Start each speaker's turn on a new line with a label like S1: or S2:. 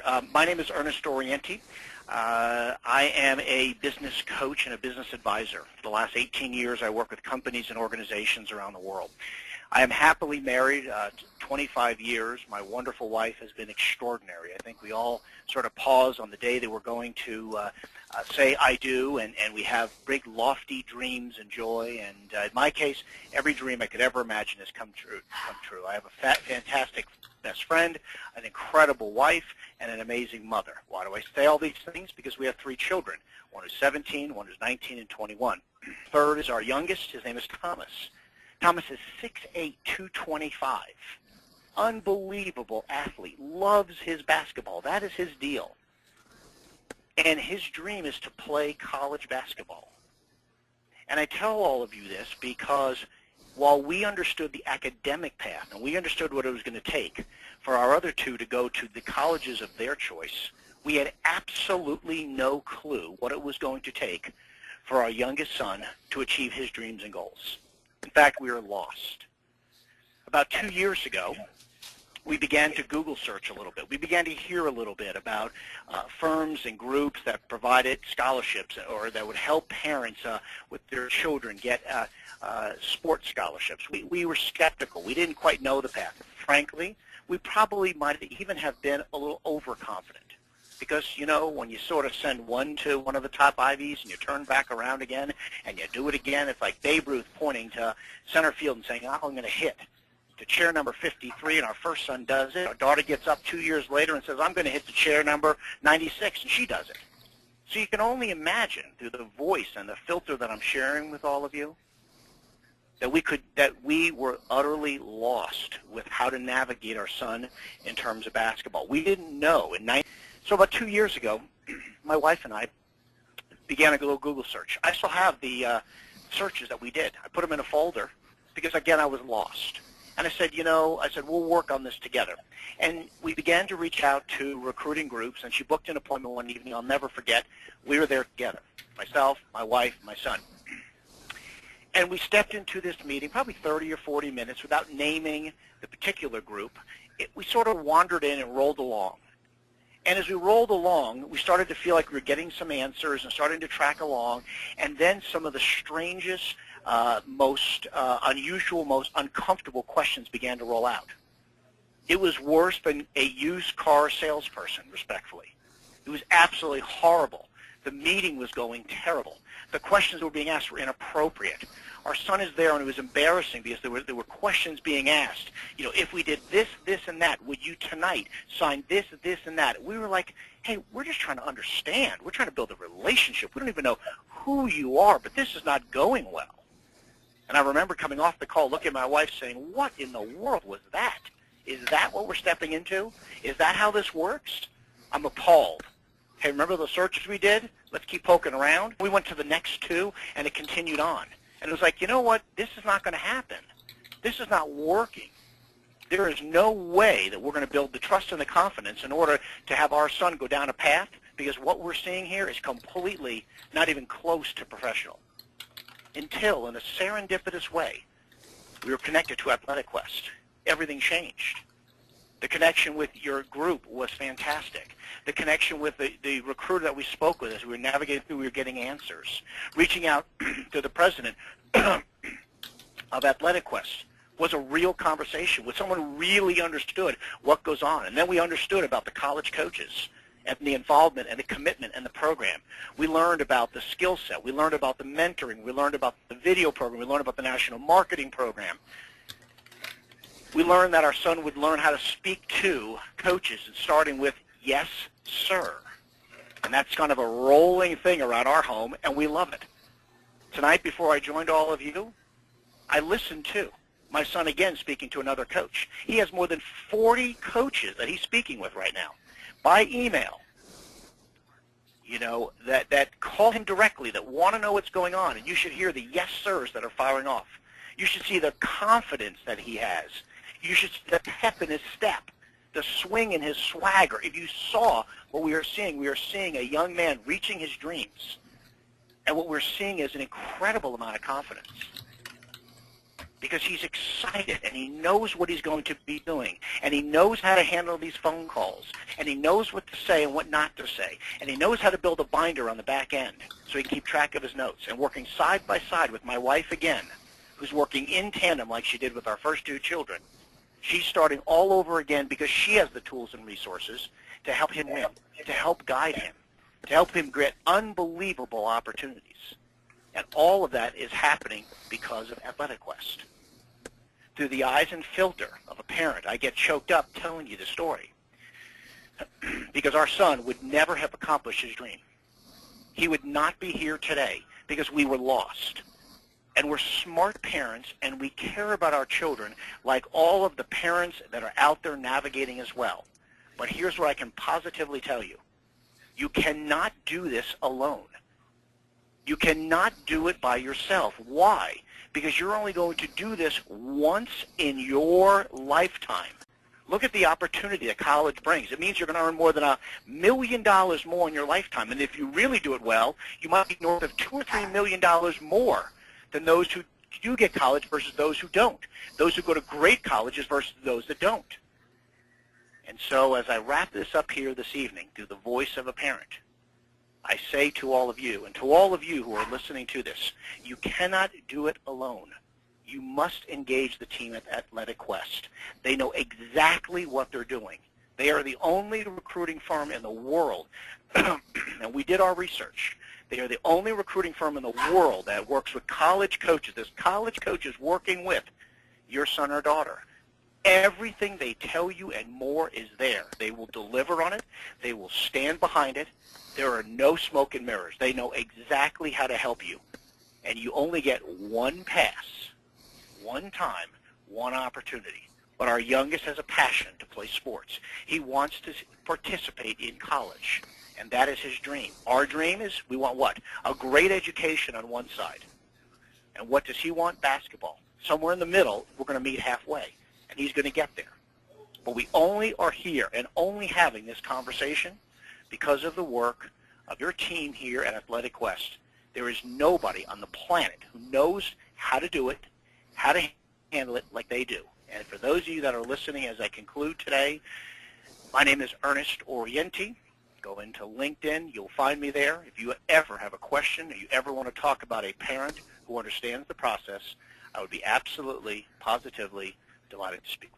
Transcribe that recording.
S1: My name is Ernest Oriente. I am a business coach and a business advisor. For the last 18 years, I work with companies and organizations around the world. I am happily married, 25 years. My wonderful wife has been extraordinary. I think we all sort of pause on the day that we're going to say I do, and we have big, lofty dreams and joy. And in my case, every dream I could ever imagine has come true. I have a fantastic best friend, an incredible wife, and an amazing mother. Why do I say all these things? Because we have 3 children. One is 17, one is 19, and 21. Third is our youngest. His name is Thomas. Thomas is 6'8", 225. Unbelievable athlete. Loves his basketball. That is his deal. And his dream is to play college basketball. And I tell all of you this because while we understood the academic path and we understood what it was going to take for our other 2 to go to the colleges of their choice, we had absolutely no clue what it was going to take for our youngest son to achieve his dreams and goals. In fact, we were lost. About 2 years ago, we began to Google search a little bit. We began to hear a little bit about firms and groups that provided scholarships or that would help parents with their children get sports scholarships. We were skeptical. We didn't quite know the path. Frankly, we probably might even have been a little overconfident. Because, you know, when you sort of send one to one of the top Ivies and you turn back around again and you do it again, it's like Babe Ruth pointing to center field and saying, oh, I'm going to hit to chair number 53, and our first son does it. Our daughter gets up 2 years later and says, I'm going to hit to chair number 96, and she does it. So you can only imagine through the voice and the filter that I'm sharing with all of you that we were utterly lost with how to navigate our son in terms of basketball. We didn't know. So about 2 years ago, my wife and I began a little Google search. I still have the searches that we did. I put them in a folder because, again, I was lost. And I said, we'll work on this together. And we began to reach out to recruiting groups, and she booked an appointment one evening. I'll never forget. We were there together, myself, my wife, my son. And we stepped into this meeting, probably 30 or 40 minutes, without naming the particular group. We sort of wandered in and rolled along. And as we rolled along, we started to feel like we were getting some answers and starting to track along. And then some of the strangest, most unusual, most uncomfortable questions began to roll out. It was worse than a used car salesperson, respectfully. It was absolutely horrible. The meeting was going terrible. The questions that were being asked were inappropriate. Our son is there, and it was embarrassing because there were questions being asked. You know, if we did this, this, and that, would you tonight sign this, this, and that? We were like, hey, we're just trying to understand. We're trying to build a relationship. We don't even know who you are, but this is not going well. And I remember coming off the call, looking at my wife saying, what in the world was that? Is that what we're stepping into? Is that how this works? I'm appalled. Hey, remember the searches we did? Let's keep poking around. We went to the next 2, and it continued on. And it was like, you know what? This is not going to happen. This is not working. There is no way that we're going to build the trust and the confidence in order to have our son go down a path, because what we're seeing here is completely not even close to professional. Until, in a serendipitous way, we were connected to Athletic Quest. Everything changed. The connection with your group was fantastic. The connection with the recruiter that we spoke with as we were navigating through, we were getting answers. Reaching out to the president of Athletic Quest was a real conversation with someone who really understood what goes on. And then we understood about the college coaches and the involvement and the commitment and the program. We learned about the skill set. We learned about the mentoring. We learned about the video program. We learned about the national marketing program. We learned that our son would learn how to speak to coaches, and starting with, yes, sir. And that's kind of a rolling thing around our home, and we love it. Tonight, before I joined all of you, I listened to my son again speaking to another coach. He has more than 40 coaches that he's speaking with right now by email, that call him directly, that want to know what's going on. And you should hear the yes, sirs that are firing off. You should see the confidence that he has. You should see the pep in his step, the swing in his swagger. If you saw what we are seeing a young man reaching his dreams. And what we're seeing is an incredible amount of confidence. because he's excited and he knows what he's going to be doing, and he knows how to handle these phone calls, and he knows what to say and what not to say, and he knows how to build a binder on the back end so he can keep track of his notes. And working side by side with my wife again, who's working in tandem like she did with our first two children, she's starting all over again because she has the tools and resources to help him win, to help guide him, to help him get unbelievable opportunities. And all of that is happening because of Athletic Quest. Through the eyes and filter of a parent, I get choked up telling you the story because our son would never have accomplished his dream. He would not be here today because we were lost. And we're smart parents, and we care about our children like all of the parents that are out there navigating as well. But here's what I can positively tell you. You cannot do this alone. You cannot do it by yourself. Why? Because you're only going to do this once in your lifetime. Look at the opportunity that college brings. It means you're going to earn more than $1 million more in your lifetime. And if you really do it well, you might be north of $2 or $3 million more than those who do get college versus those who don't. Those who go to great colleges versus those that don't. And so as I wrap this up here this evening through the voice of a parent, I say to all of you, and to all of you who are listening to this, you cannot do it alone. You must engage the team at Athletic Quest. They know exactly what they're doing. They are the only recruiting firm in the world, and we did our research. They are the only recruiting firm in the world that works with college coaches. There's college coaches working with your son or daughter. Everything they tell you and more is there. They will deliver on it. They will stand behind it. There are no smoke and mirrors. They know exactly how to help you. And you only get one pass, one time, one opportunity. But our youngest has a passion to play sports. He wants to participate in college, and that is his dream. Our dream is we want what? A great education on one side. And what does he want? Basketball. Somewhere in the middle, we're going to meet halfway, and he's going to get there. But we only are here and only having this conversation because of the work of your team here at Athletic Quest. There is nobody on the planet who knows how to do it, how to handle it like they do. And for those of you that are listening as I conclude today, my name is Ernest Oriente. Go into LinkedIn. You'll find me there. If you ever have a question or you ever want to talk about a parent who understands the process, I would be absolutely, positively delighted to speak with you.